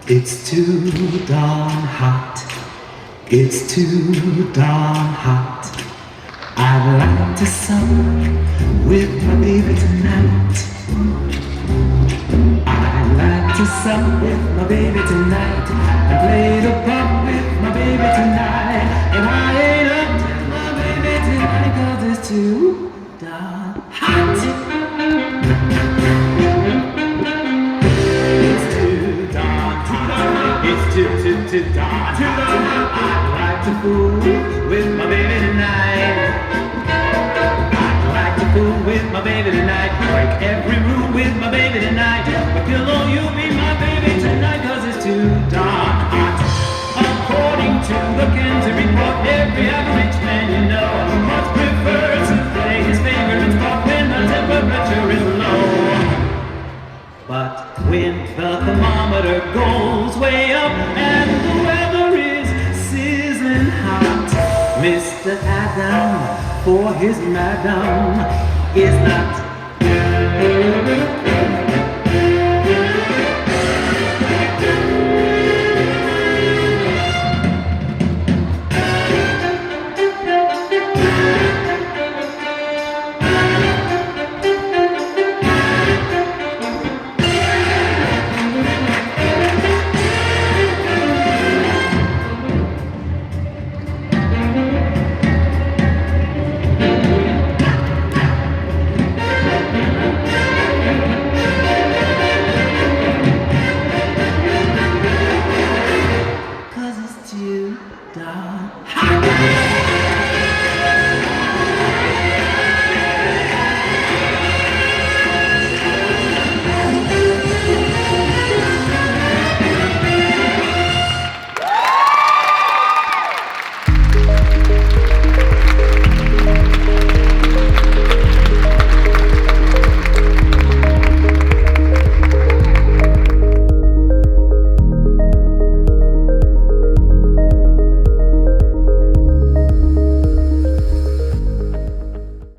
It's too darn hot. It's too darn hot. I'd like to sup with my baby tonight. I'd like to sup with my baby tonight and play the pop with my baby tonight. And I ain't up to my baby tonight 'cause it's too darn hot. It's too darn hot. It's too darn hot. I'd like to fool with my baby tonight. I'd like to fool with my baby tonight. Break every rule with my baby tonight. But pillow, you be my baby tonight 'cause it's too darn hot. According to the Kinsey report, every average man you know much prefers to play his favorite sport when the temperature is low. But when the thermometer goes way up and the weather is sizzling hot, Mr. Adam for his madam is not.